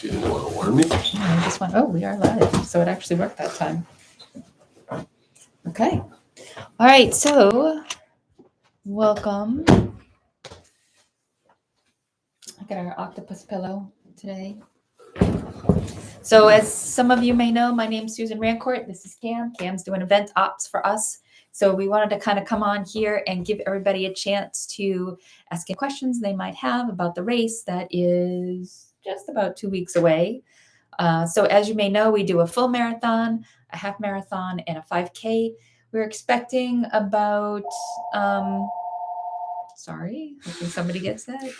She didn't want to warn me. I just went, oh, we are live. So it actually worked that time. Okay. All right. So welcome. I got our octopus pillow today. So as some of you may know, my name's Susan Rancourt. This is Cam. Cam's doing event ops for us. So we wanted to kind of come on here and give everybody a chance to ask any questions they might have about the race that is just about 2 weeks away. So as you may know, we do a full marathon, a half marathon, and a 5K. We're expecting about, hoping somebody gets that.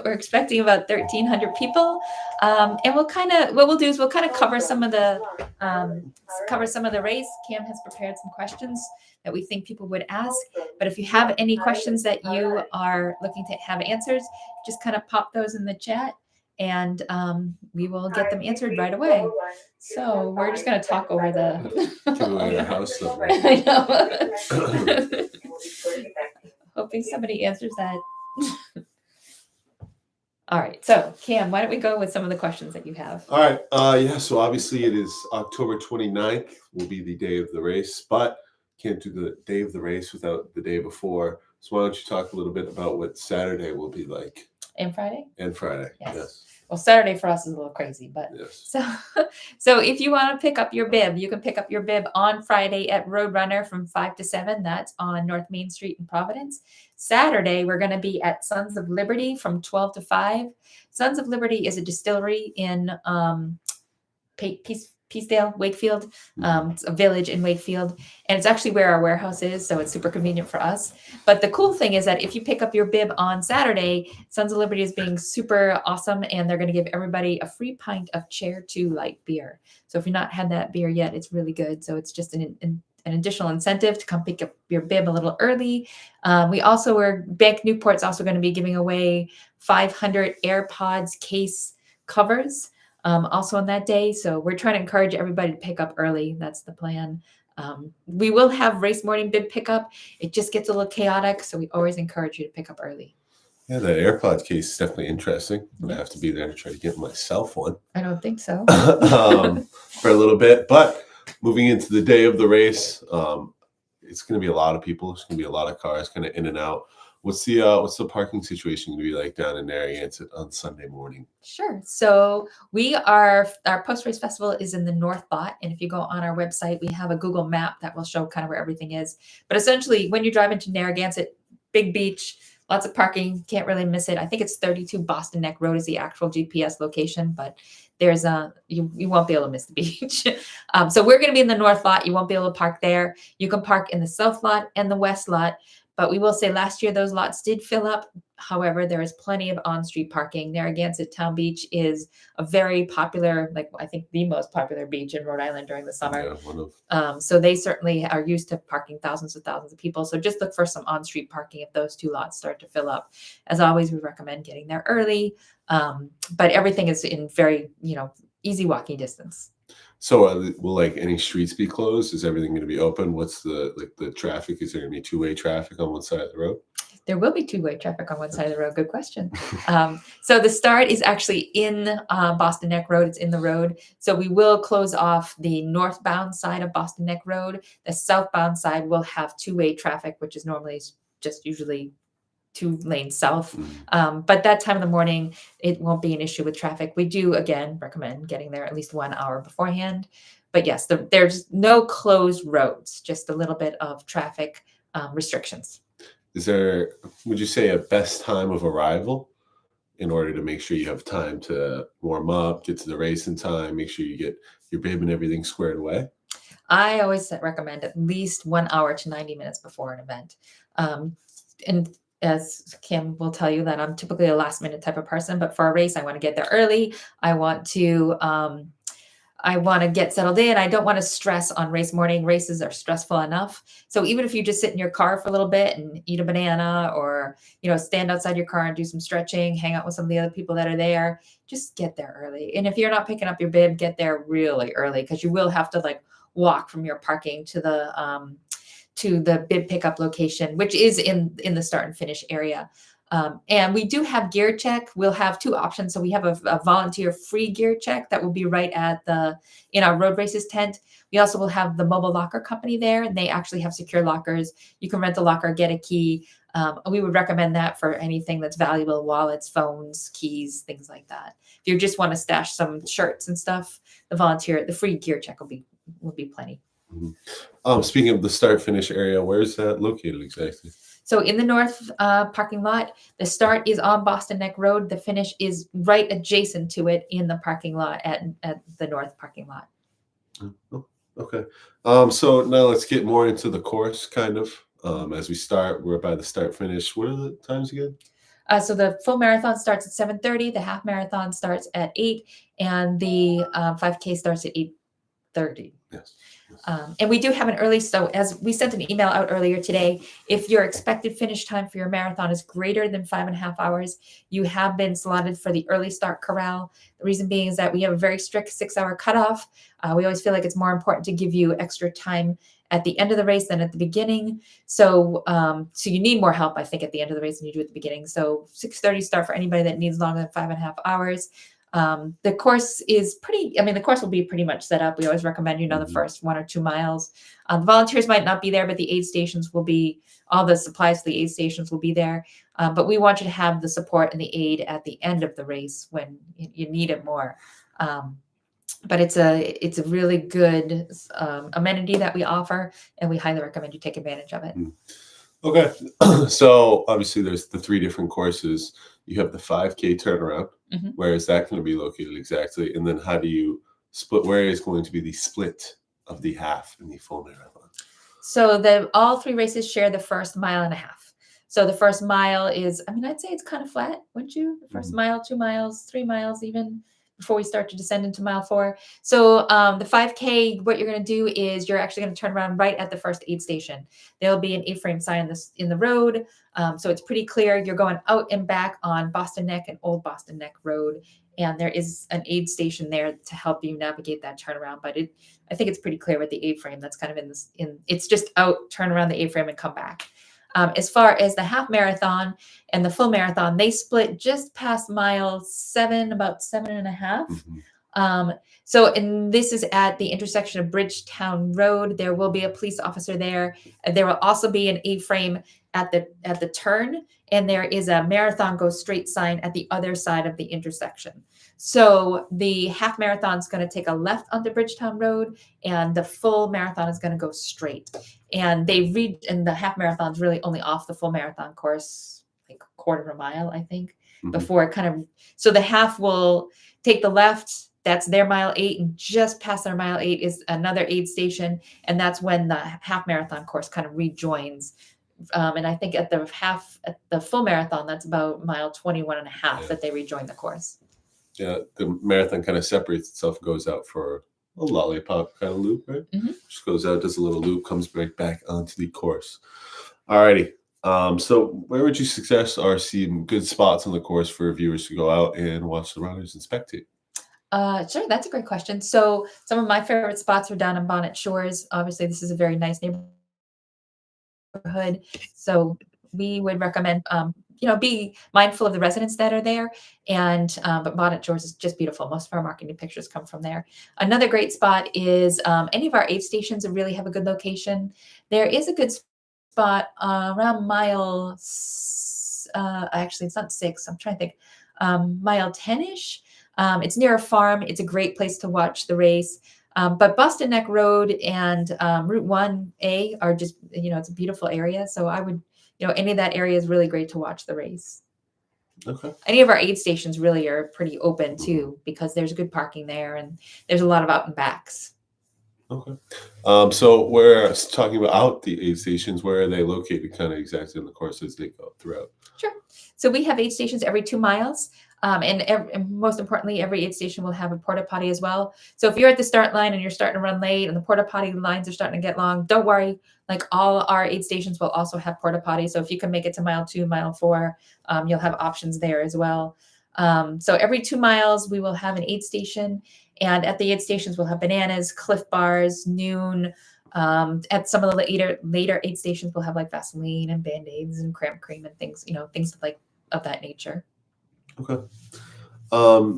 We're expecting about 1,300 people. And what we'll do is we'll kind of cover some of the race. Cam has prepared some questions that we think people would ask. But if you have any questions that you are looking to have answers, just kind of pop those in the chat. And we will get them answered right away. So we're just going to talk over the. Give away your house number. I know. Hoping somebody answers that. All right. So Cam, why don't we go with some of the questions that you have? All right. Yeah. So obviously it is October 29th will be the day of the race, but can't do the day of the race without the day before. So why don't you talk a little bit about what Saturday will be like? And Friday? And Friday, yes. Well, Saturday for us is a little crazy, but yes. So if you want to pick up your bib, you can pick up your bib on Friday at Roadrunner from 5 to 7. That's on North Main Street in Providence. Saturday, we're going to be at Sons of Liberty from 12 to 5. Sons of Liberty is a distillery in Peacedale, Wakefield. It's a village in Wakefield, and it's actually where our warehouse is, so it's super convenient for us. But the cool thing is that if you pick up your bib on Saturday, Sons of Liberty is being super awesome, and they're going to give everybody a free pint of Chair 2 light beer. So if you've not had that beer yet, it's really good. So it's just an additional incentive to come pick up your bib a little early. Bank Newport's also going to be giving away 500 AirPods case covers. Also on that day. So we're trying to encourage everybody to pick up early. That's the plan. We will have race morning bib pickup. It just gets a little chaotic. So we always encourage you to pick up early. Yeah, that AirPod case is definitely interesting. I'm going to have to be there to try to get myself one. I don't think so. For a little bit. But moving into the day of the race, it's going to be a lot of people. There's going to be a lot of cars kind of in and out. What's the parking situation going to be like down in Narragansett on Sunday morning? Sure. So our post-race festival is in the North Lot. And if you go on our website, we have a Google map that will show kind of where everything is. But essentially, when you drive into Narragansett, big beach, lots of parking, can't really miss it. I think it's 32 Boston Neck Road is the actual GPS location, but there's you won't be able to miss the beach. So we're going to be in the North Lot. You won't be able to park there. You can park in the South Lot and the West Lot. But we will say last year those lots did fill up. However, there is plenty of on-street parking. Narragansett Town Beach is a very popular, I think the most popular beach in Rhode Island during the summer. Yeah, so they certainly are used to parking thousands of people. So just look for some on-street parking if those two lots start to fill up. As always, we recommend getting there early. But everything is in very, easy walking distance. So will any streets be closed? Is everything going to be open? What's the traffic? Is there going to be two-way traffic on one side of the road? There will be two-way traffic on one side of the road. Good question. So the start is actually in Boston Neck Road. It's in the road. So we will close off the northbound side of Boston Neck Road. The southbound side will have two-way traffic, which is normally just usually 2 lanes south. But that time of the morning, it won't be an issue with traffic. We do, again, recommend getting there at least 1 hour beforehand. But yes, there's no closed roads, just a little bit of traffic restrictions. Would you say a best time of arrival in order to make sure you have time to warm up, get to the race in time, make sure you get your bib and everything squared away? I always recommend at least 1 hour to 90 minutes before an event. And as Kim will tell you that I'm typically a last minute type of person, but for a race, I want to get there early. I want to get settled in. I don't want to stress on race morning. Races are stressful enough. So even if you just sit in your car for a little bit and eat a banana or, stand outside your car and do some stretching, hang out with some of the other people that are there, just get there early. And if you're not picking up your bib, get there really early because you will have to walk from your parking to the bib pickup location, which is in the start and finish area. And we do have gear check. We'll have two options. So we have a volunteer free gear check that will be right in our road races tent. We also will have the mobile locker company there, and they actually have secure lockers. You can rent a locker, get a key. We would recommend that for anything that's valuable: wallets, phones, keys, things like that. If you just want to stash some shirts and stuff, the free gear check will be plenty. Speaking of the start finish area, where is that located exactly? So in the north parking lot, the start is on Boston Neck Road. The finish is right adjacent to it in the parking lot at the north parking lot. Oh, okay. So now let's get more into the course, kind of. As we start, we're by the start finish. What are the times again? So the full marathon starts at 7:30. The half marathon starts at 8, and the 5K starts at 8:30. Yes. And we do have an early, so as we sent an email out earlier today, if your expected finish time for your marathon is greater than 5.5 hours, you have been slotted for the early start corral. The reason being is that we have a very strict 6-hour cutoff. We always feel like it's more important to give you extra time at the end of the race than at the beginning. So you need more help, I think, at the end of the race than you do at the beginning. So 6:30 start for anybody that needs longer than 5.5 hours. The course the course will be pretty much set up. We always recommend, the first 1 or 2 miles. The volunteers might not be there, but the aid stations will be, all the supplies for the aid stations will be there. But we want you to have the support and the aid at the end of the race when you need it more. But it's a really good amenity that we offer, and we highly recommend you take advantage of it. Okay. So obviously there's the 3 different courses. You have the 5K turnaround. Where is that going to be located exactly? And then how do you split? Where is going to be the split of the half and the full marathon? So all 3 races share the first 1.5 miles. So the first mile is, I'd say it's kind of flat, wouldn't you? The first mile, 2 miles, 3 miles even, before we start to descend into mile 4. So the 5K, what you're going to do is you're actually going to turn around right at the first aid station. There'll be an A-frame sign in the road. So it's pretty clear. You're going out and back on Boston Neck and Old Boston Neck Road. And there is an aid station there to help you navigate that turnaround. But I think it's pretty clear with the A-frame. That's kind of it's just out, turn around the A-frame and come back. As far as the half marathon and the full marathon, they split just past mile 7, about 7.5. And this is at the intersection of Bridgetown Road. There will be a police officer there. There will also be an A-frame at the turn, and there is a marathon go straight sign at the other side of the intersection. So the half marathon is going to take a left onto Bridgetown Road, and the full marathon is going to go straight. And the half marathon is really only off the full marathon course, like a quarter of a mile, I think, before it so the half will take the left. That's their mile 8, and just past their mile 8 is another aid station. And that's when the half marathon course kind of rejoins. And I think at the full marathon, that's about mile 21.5 that they rejoin the course. Yeah, the marathon kind of separates itself, goes out for a lollipop kind of loop, right? Just goes out, does a little loop, comes right back onto the course. Alrighty. So where would you suggest are some good spots on the course for viewers to go out and watch the runners and spectate? Sure, that's a great question. So some of my favorite spots are down in Bonnet Shores. Obviously, this is a very nice neighborhood. So we would recommend, be mindful of the residents that are there. But Bonnet Shores is just beautiful. Most of our marketing pictures come from there. Another great spot is any of our aid stations that really have a good location. There is a good spot around mile, actually, it's not 6. I'm trying to think, mile 10-ish. It's near a farm. It's a great place to watch the race. But Boston Neck Road and Route 1A are just, it's a beautiful area. So I would, any of that area is really great to watch the race. Okay. Any of our aid stations really are pretty open too, because there's good parking there and there's a lot of out and backs. Okay. So we're talking about the aid stations. Where are they located kind of exactly in the course as they go throughout? Sure. So we have aid stations every 2 miles. And most importantly, every aid station will have a porta potty as well. So if you're at the start line and you're starting to run late and the porta potty lines are starting to get long, don't worry. Like all our aid stations will also have porta potty. So if you can make it to mile 2, mile 4, you'll have options there as well. So every 2 miles, we will have an aid station. And at the aid stations, we'll have bananas, Cliff Bars, Noon. At some of the later aid stations, we'll have like Vaseline and Band-Aids and cramp cream and things, things like of that nature. Okay.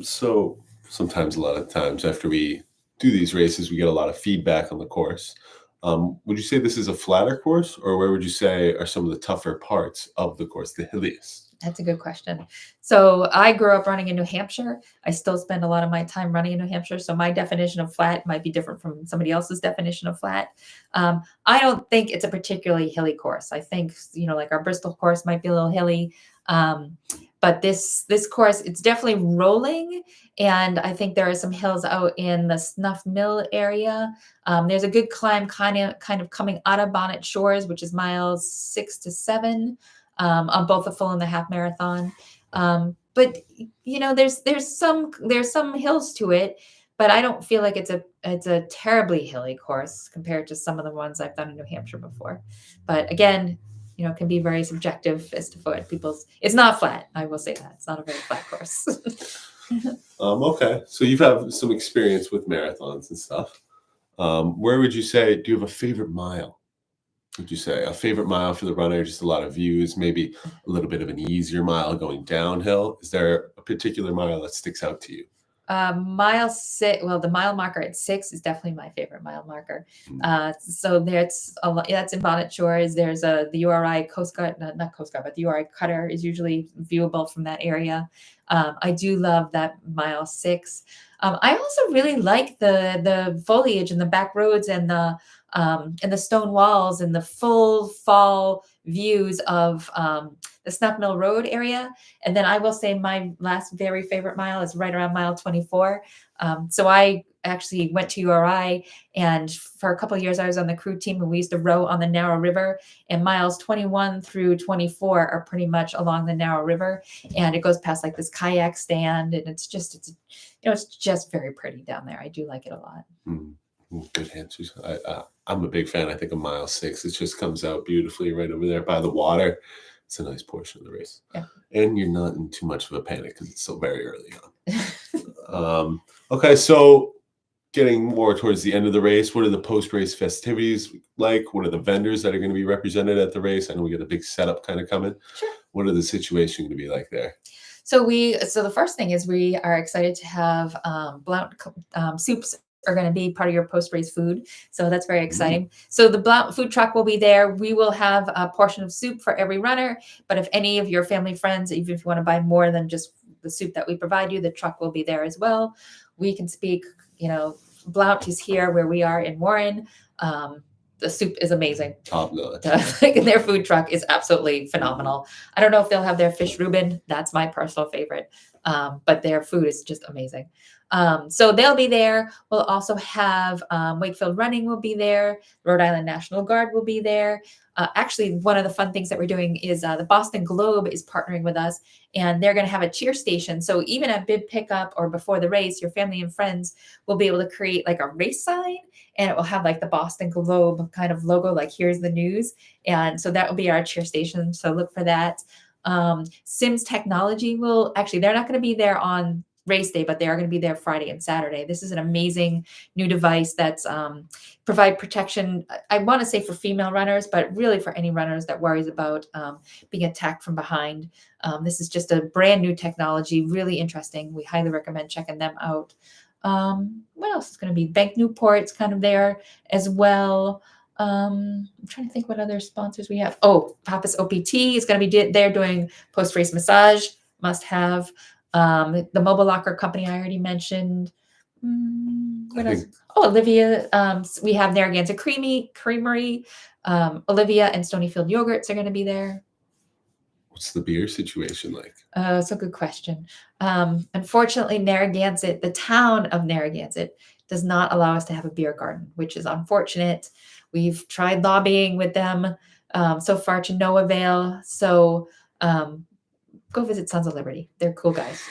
So sometimes, a lot of times, after we do these races, we get a lot of feedback on the course. Would you say this is a flatter course, or where would you say are some of the tougher parts of the course, the hilliest? That's a good question. So I grew up running in New Hampshire. I still spend a lot of my time running in New Hampshire. So my definition of flat might be different from somebody else's definition of flat. I don't think it's a particularly hilly course. I think, like our Bristol course might be a little hilly. But this course, it's definitely rolling. And I think there are some hills out in the Snuff Mill area. There's a good climb kind of coming out of Bonnet Shores, which is miles 6 to 7. On both the full and the half marathon. But there's some hills to it, but I don't feel like it's a terribly hilly course compared to some of the ones I've done in New Hampshire before. But again, it can be very subjective as to what people's. It's not flat. I will say that it's not a very flat course. Okay, so you've had some experience with marathons and stuff. Where would you say? Do you have a favorite mile? Would you say a favorite mile for the runner? Just a lot of views, maybe a little bit of an easier mile going downhill. Is there a particular mile that sticks out to you? Mile 6. Well, the mile marker at 6 is definitely my favorite mile marker. Mm. So there's a lot. That's in Bonnet Shores. There's the URI Coast Guard, not Coast Guard, but the URI Cutter is usually viewable from that area. I do love that mile 6. I also really like the foliage and the back roads and the stone walls and the full fall views of the Snuff Mill Road area. And then I will say my last very favorite mile is right around mile 24. So I actually went to URI, and for a couple of years I was on the crew team, and we used to row on the Narrow River, and miles 21 through 24 are pretty much along the Narrow River, and it goes past like this kayak stand, and it's just very pretty down there. I do like it a lot. Good answers. I'm a big fan. I think of mile 6. It just comes out beautifully right over there by the water. It's a nice portion of the race. Yeah. And you're not in too much of a panic because it's still very early on. Okay, so getting more towards the end of the race, what are the post-race festivities like? What are the vendors that are going to be represented at the race? I know we got a big setup kind of coming. Sure. What are the situations going to be like there? So the first thing is we are excited to have Blount soups are going to be part of your post-race food. So that's very exciting. So the Blount food truck will be there. We will have a portion of soup for every runner. But if any of your family friends, even if you want to buy more than just the soup that we provide you, the truck will be there as well. We can speak, Blount is here where we are in Warren. The soup is amazing. Top notch. Their food truck is absolutely phenomenal. I don't know if they'll have their fish Reuben. That's my personal favorite. But their food is just amazing. So they'll be there. We'll also have Wakefield Running will be there. Rhode Island National Guard will be there. Actually, one of the fun things that we're doing is the Boston Globe is partnering with us, and they're going to have a cheer station. So even at bib pickup or before the race, your family and friends will be able to create like a race sign, and it will have like the Boston Globe kind of logo, like here's the news. And so that will be our cheer station. So look for that. Sims Technology they're not going to be there on race day, but they are going to be there Friday and Saturday. This is an amazing new device that's provide protection. I want to say for female runners, but really for any runners that worries about being attacked from behind. This is just a brand new technology, really interesting. We highly recommend checking them out. What else is going to be? Bank Newport's kind of there as well. I'm trying to think what other sponsors we have. Oh, Pappas OPT is going to be there doing post-race massage, must have. The mobile locker company I already mentioned. What else? Oh, Olivia. We have Narragansett Creamery. Olivia and Stonyfield Yogurts are going to be there. What's the beer situation like? It's a good question. Unfortunately, Narragansett, the town of Narragansett, does not allow us to have a beer garden, which is unfortunate. We've tried lobbying with them so far to no avail. So go visit Sons of Liberty. They're cool guys.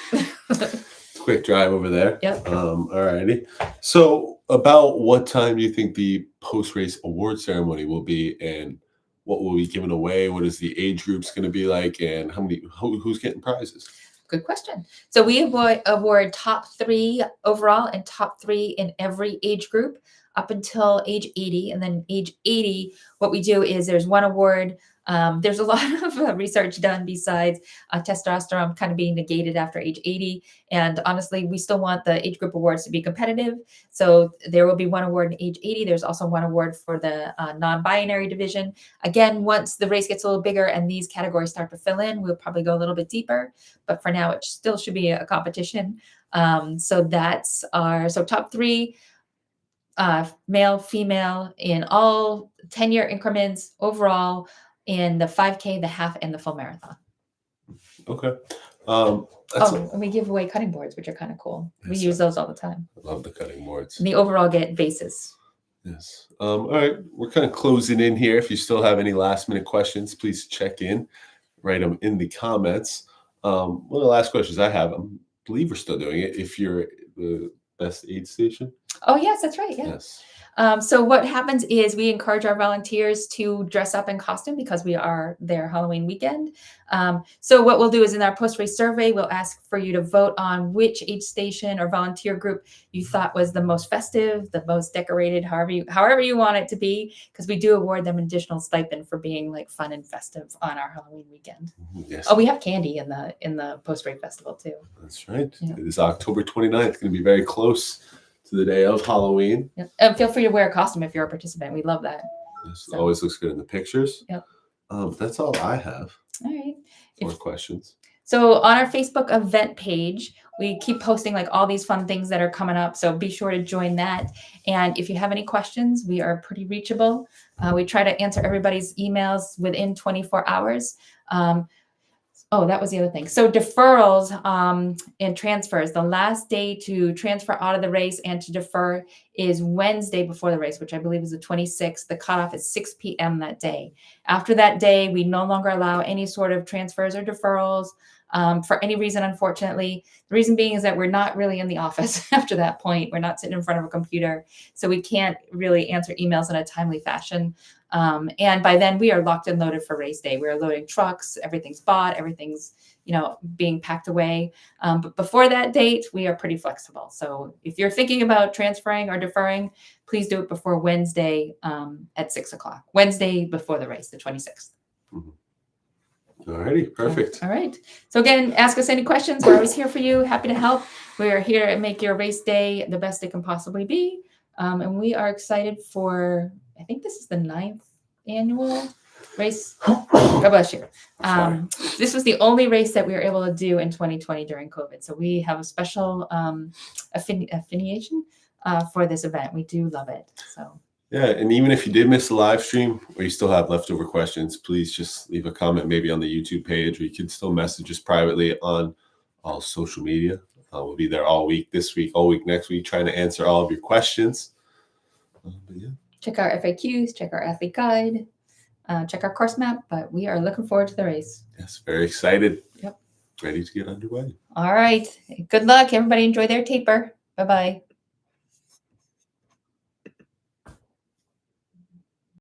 Quick drive over there. Yep. All righty. So about what time do you think the post-race award ceremony will be, and what will be given away? What is the age groups going to be like, and who's getting prizes? Good question. So we award top 3 overall and top 3 in every age group up until age 80. And then age 80, what we do is there's one award There's a lot of research done besides testosterone kind of being negated after age 80. And honestly, we still want the age group awards to be competitive. So there will be one award in age 80. There's also one award for the non-binary division. Again, once the race gets a little bigger and these categories start to fill in, we'll probably go a little bit deeper. But for now, it still should be a competition. So that's our top 3, male, female, in all 10-year increments overall in the 5K, the half, and the full marathon. Okay. And we give away cutting boards, which are kind of cool. We use those all the time. I love the cutting boards. And the overall get bases. Yes. All right. We're kind of closing in here. If you still have any last minute questions, please check in, write them in the comments. One of the last questions I have, I believe we're still doing it. If you're the best aid station. Oh, yes, that's right. Yeah. Yes. So what happens is we encourage our volunteers to dress up in costume because we are their Halloween weekend. So what we'll do is in our post-race survey, we'll ask for you to vote on which aid station or volunteer group you thought was the most festive, the most decorated, however you want it to be, because we do award them an additional stipend for being like fun and festive on our Halloween weekend. Yes. Oh, we have candy in the post-race festival too. That's right. Yeah. It is October 29th. Going to be very close to the day of Halloween. Yep. And feel free to wear a costume if you're a participant. We love that. This always looks good in the pictures. Yep. That's all I have. All right. More questions. So on our Facebook event page, we keep posting like all these fun things that are coming up. So be sure to join that. And if you have any questions, we are pretty reachable. We try to answer everybody's emails within 24 hours. Oh, that was the other thing. So deferrals and transfers, the last day to transfer out of the race and to defer is Wednesday before the race, which I believe is the 26th. The cutoff is 6 p.m. that day. After that day, we no longer allow any sort of transfers or deferrals for any reason, unfortunately. The reason being is that we're not really in the office after that point. We're not sitting in front of a computer, so we can't really answer emails in a timely fashion. And by then we are locked and loaded for race day. We're loading trucks, everything's bought, everything's, being packed away. But before that date, we are pretty flexible. So if you're thinking about transferring or deferring, please do it before Wednesday at 6:00, Wednesday before the race, the 26th. Mm-hmm. All righty. Perfect. All right. So again, ask us any questions. We're always here for you. Happy to help. We are here to make your race day the best it can possibly be. And we are excited for, I think this is the 9th annual race. God bless you. This was the only race that we were able to do in 2020 during COVID. So we have a special affiliation for this event. We do love it. So. Yeah, and even if you did miss the live stream or you still have leftover questions, please just leave a comment maybe on the YouTube page, or you can still message us privately on all social media. We'll be there all week this week, all week next week, trying to answer all of your questions. Yeah. Check our FAQs, check our athlete guide, check our course map, but we are looking forward to the race. Yes, very excited. Yep. Ready to get underway. All right. Good luck. Everybody enjoy their taper. Bye-bye.